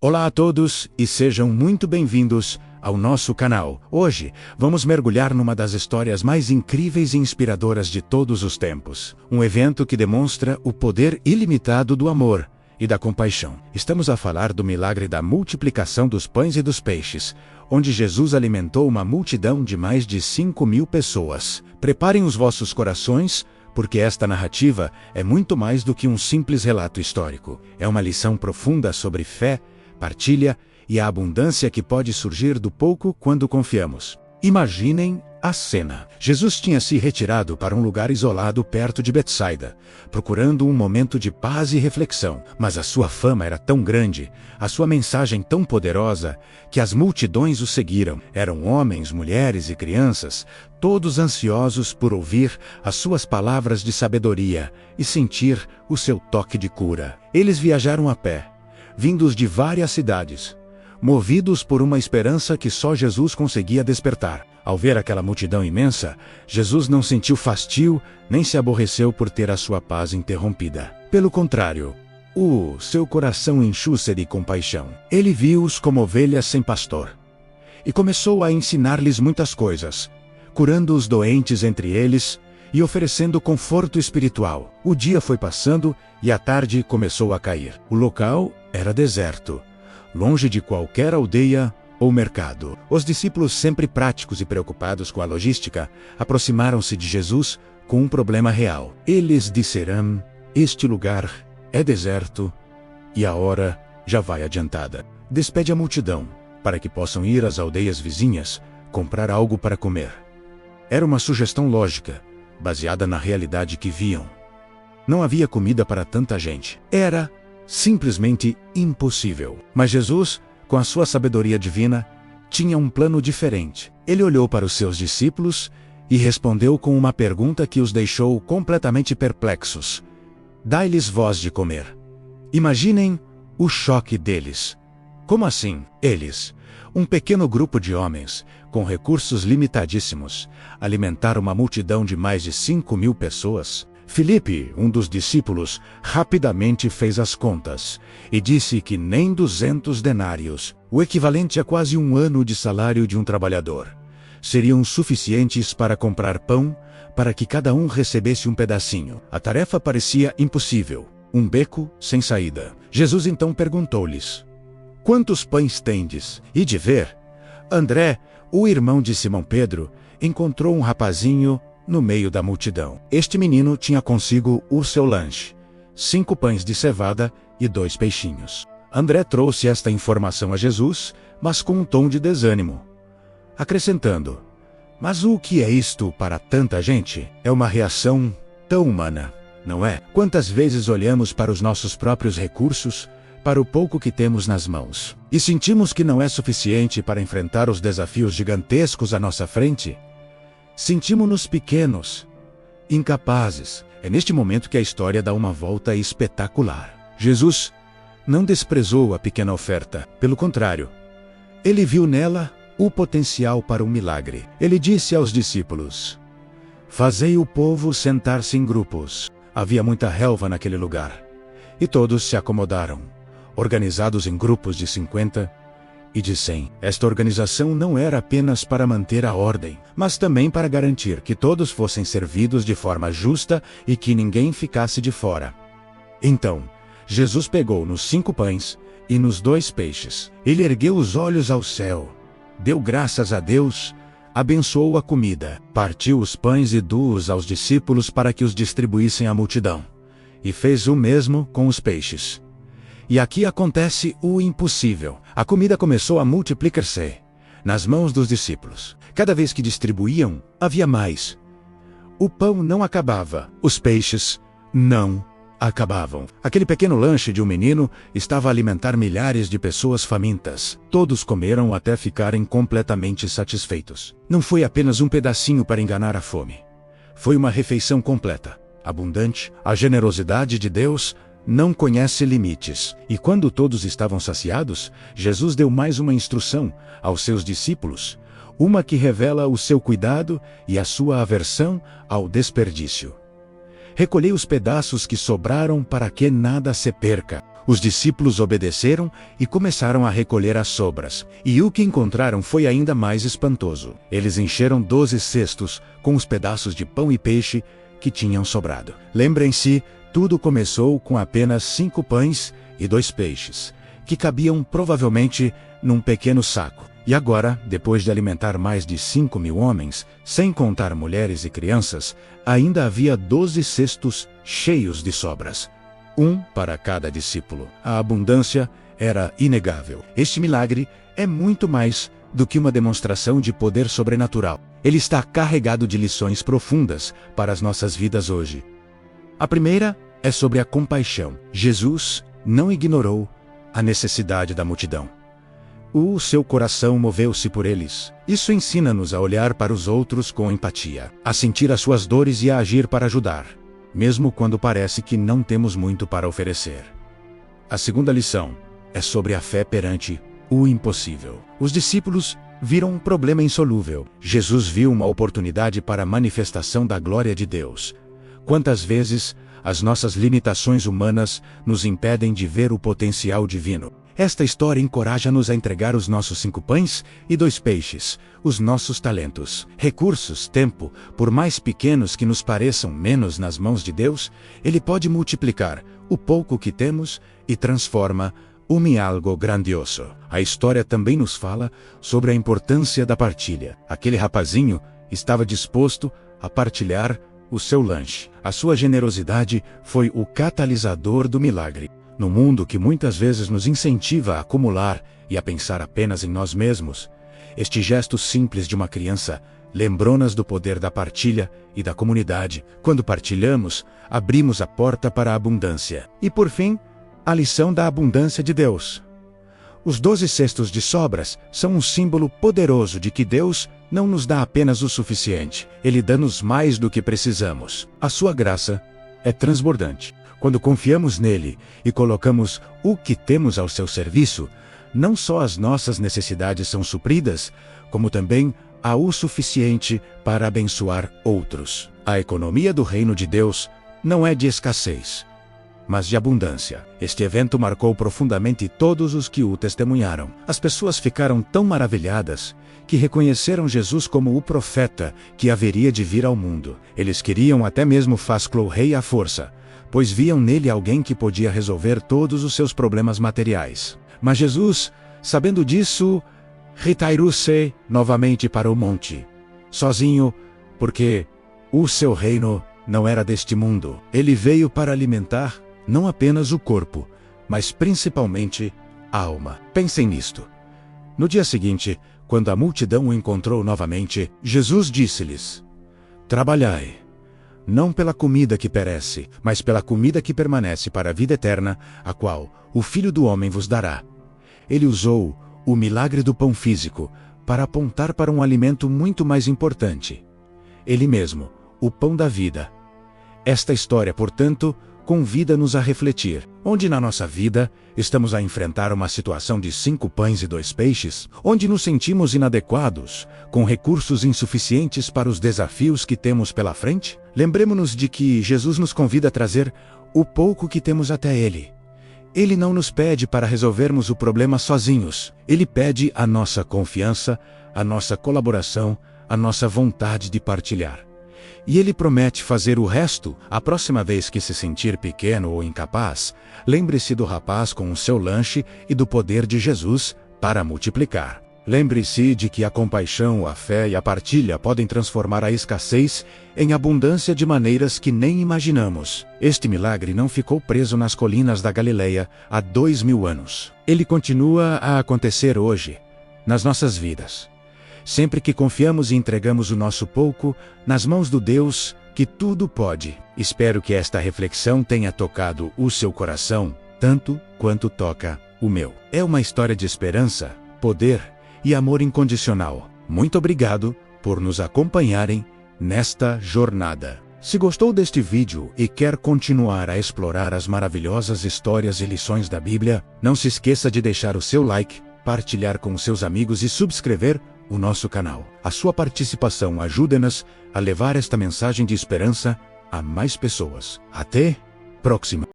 Olá a todos e sejam muito bem-vindos ao nosso canal. Hoje, vamos mergulhar numa das histórias mais incríveis e inspiradoras de todos os tempos. Um evento que demonstra o poder ilimitado do amor e da compaixão. Estamos a falar do milagre da multiplicação dos pães e dos peixes, onde Jesus alimentou uma multidão de mais de 5.000 pessoas. Preparem os vossos corações, porque esta narrativa é muito mais do que um simples relato histórico. É uma lição profunda sobre fé, partilha e a abundância que pode surgir do pouco quando confiamos. Imaginem a cena. Jesus tinha se retirado para um lugar isolado perto de Betsaida, procurando um momento de paz e reflexão. Mas a sua fama era tão grande, a sua mensagem tão poderosa, que as multidões o seguiram. Eram homens, mulheres e crianças, todos ansiosos por ouvir as suas palavras de sabedoria e sentir o seu toque de cura. Eles viajaram a pé, vindos de várias cidades, movidos por uma esperança que só Jesus conseguia despertar. Ao ver aquela multidão imensa, Jesus não sentiu fastio, nem se aborreceu por ter a sua paz interrompida. Pelo contrário, seu coração encheu-se de compaixão. Ele viu-os como ovelhas sem pastor, e começou a ensinar-lhes muitas coisas, curando os doentes entre eles e oferecendo conforto espiritual. O dia foi passando e a tarde começou a cair. O local era deserto, longe de qualquer aldeia ou mercado. Os discípulos, sempre práticos e preocupados com a logística, aproximaram-se de Jesus com um problema real. Eles disseram: "Este lugar é deserto e a hora já vai adiantada. Despede a multidão, para que possam ir às aldeias vizinhas comprar algo para comer." Era uma sugestão lógica, baseada na realidade que viam. Não havia comida para tanta gente. Era simplesmente impossível. Mas Jesus, com a sua sabedoria divina, tinha um plano diferente. Ele olhou para os seus discípulos e respondeu com uma pergunta que os deixou completamente perplexos: "Dai-lhes vós de comer." Imaginem o choque deles. Como assim? Eles, um pequeno grupo de homens, com recursos limitadíssimos, alimentaram uma multidão de mais de 5.000 pessoas? Filipe, um dos discípulos, rapidamente fez as contas e disse que nem 200 denários, o equivalente a quase um ano de salário de um trabalhador, seriam suficientes para comprar pão para que cada um recebesse um pedacinho. A tarefa parecia impossível, um beco sem saída. Jesus então perguntou-lhes: "Quantos pães tendes?" E de ver, André, o irmão de Simão Pedro, encontrou um rapazinho no meio da multidão. Este menino tinha consigo o seu lanche: 5 pães de cevada e 2 peixinhos. André trouxe esta informação a Jesus, mas com um tom de desânimo, acrescentando: "Mas o que é isto para tanta gente?" É uma reação tão humana, não é? Quantas vezes olhamos para os nossos próprios recursos, para o pouco que temos nas mãos, e sentimos que não é suficiente para enfrentar os desafios gigantescos à nossa frente? Sentimos-nos pequenos, incapazes. É neste momento que a história dá uma volta espetacular. Jesus não desprezou a pequena oferta. Pelo contrário, ele viu nela o potencial para um milagre. Ele disse aos discípulos: "Fazei o povo sentar-se em grupos." Havia muita relva naquele lugar, e todos se acomodaram, organizados em grupos de 50 e de 100. Esta organização não era apenas para manter a ordem, mas também para garantir que todos fossem servidos de forma justa e que ninguém ficasse de fora. Então, Jesus pegou nos 5 pães e nos 2 peixes. Ele ergueu os olhos ao céu, deu graças a Deus, abençoou a comida, partiu os pães e deu-os aos discípulos para que os distribuíssem à multidão, e fez o mesmo com os peixes. E aqui acontece o impossível. A comida começou a multiplicar-se nas mãos dos discípulos. Cada vez que distribuíam, havia mais. O pão não acabava, os peixes não acabavam. Aquele pequeno lanche de um menino estava a alimentar milhares de pessoas famintas. Todos comeram até ficarem completamente satisfeitos. Não foi apenas um pedacinho para enganar a fome. Foi uma refeição completa, abundante. A generosidade de Deus não conhece limites. E quando todos estavam saciados, Jesus deu mais uma instrução aos seus discípulos, uma que revela o seu cuidado e a sua aversão ao desperdício. "Recolhei os pedaços que sobraram para que nada se perca." Os discípulos obedeceram e começaram a recolher as sobras. E o que encontraram foi ainda mais espantoso. Eles encheram 12 cestos com os pedaços de pão e peixe que tinham sobrado. Lembrem-se, tudo começou com apenas 5 pães e 2 peixes, que cabiam provavelmente num pequeno saco. E agora, depois de alimentar mais de 5.000 homens, sem contar mulheres e crianças, ainda havia 12 cestos cheios de sobras. Um para cada discípulo. A abundância era inegável. Este milagre é muito mais do que uma demonstração de poder sobrenatural. Ele está carregado de lições profundas para as nossas vidas hoje. A primeira é sobre a compaixão. Jesus não ignorou a necessidade da multidão. O seu coração moveu-se por eles. Isso ensina-nos a olhar para os outros com empatia, a sentir as suas dores e a agir para ajudar, mesmo quando parece que não temos muito para oferecer. A segunda lição é sobre a fé perante o impossível. Os discípulos viram um problema insolúvel. Jesus viu uma oportunidade para a manifestação da glória de Deus. Quantas vezes as nossas limitações humanas nos impedem de ver o potencial divino? Esta história encoraja-nos a entregar os nossos 5 pães e 2 peixes, os nossos talentos, recursos, tempo, por mais pequenos que nos pareçam menos nas mãos de Deus, Ele pode multiplicar o pouco que temos e transforma-o em algo grandioso. A história também nos fala sobre a importância da partilha. Aquele rapazinho estava disposto a partilhar o seu lanche. A sua generosidade foi o catalisador do milagre. No mundo que muitas vezes nos incentiva a acumular e a pensar apenas em nós mesmos, este gesto simples de uma criança lembrou-nos do poder da partilha e da comunidade. Quando partilhamos, abrimos a porta para a abundância. E por fim, a lição da abundância de Deus. Os 12 cestos de sobras são um símbolo poderoso de que Deus não nos dá apenas o suficiente. Ele dá-nos mais do que precisamos. A sua graça é transbordante. Quando confiamos nele e colocamos o que temos ao seu serviço, não só as nossas necessidades são supridas, como também há o suficiente para abençoar outros. A economia do reino de Deus não é de escassez, mas de abundância. Este evento marcou profundamente todos os que o testemunharam. As pessoas ficaram tão maravilhadas que reconheceram Jesus como o profeta que haveria de vir ao mundo. Eles queriam até mesmo fazê-lo rei à força, pois viam nele alguém que podia resolver todos os seus problemas materiais. Mas Jesus, sabendo disso, retirou-se novamente para o monte, sozinho, porque o seu reino não era deste mundo. Ele veio para alimentar não apenas o corpo, mas principalmente a alma. Pensem nisto. No dia seguinte, quando a multidão o encontrou novamente, Jesus disse-lhes: "Trabalhai, não pela comida que perece, mas pela comida que permanece para a vida eterna, a qual o Filho do Homem vos dará." Ele usou o milagre do pão físico para apontar para um alimento muito mais importante. Ele mesmo, o pão da vida. Esta história, portanto, convida-nos a refletir. Onde na nossa vida estamos a enfrentar uma situação de 5 pães e 2 peixes? Onde nos sentimos inadequados, com recursos insuficientes para os desafios que temos pela frente? Lembremos-nos de que Jesus nos convida a trazer o pouco que temos até Ele. Ele não nos pede para resolvermos o problema sozinhos. Ele pede a nossa confiança, a nossa colaboração, a nossa vontade de partilhar. E Ele promete fazer o resto. A próxima vez que se sentir pequeno ou incapaz, lembre-se do rapaz com o seu lanche e do poder de Jesus para multiplicar. Lembre-se de que a compaixão, a fé e a partilha podem transformar a escassez em abundância de maneiras que nem imaginamos. Este milagre não ficou preso nas colinas da Galileia há 2000 anos. Ele continua a acontecer hoje, nas nossas vidas. Sempre que confiamos e entregamos o nosso pouco nas mãos do Deus que tudo pode. Espero que esta reflexão tenha tocado o seu coração, tanto quanto toca o meu. É uma história de esperança, poder e amor incondicional. Muito obrigado por nos acompanharem nesta jornada. Se gostou deste vídeo e quer continuar a explorar as maravilhosas histórias e lições da Bíblia, não se esqueça de deixar o seu like, partilhar com seus amigos e subscrever o nosso canal. A sua participação ajuda-nos a levar esta mensagem de esperança a mais pessoas. Até a próxima!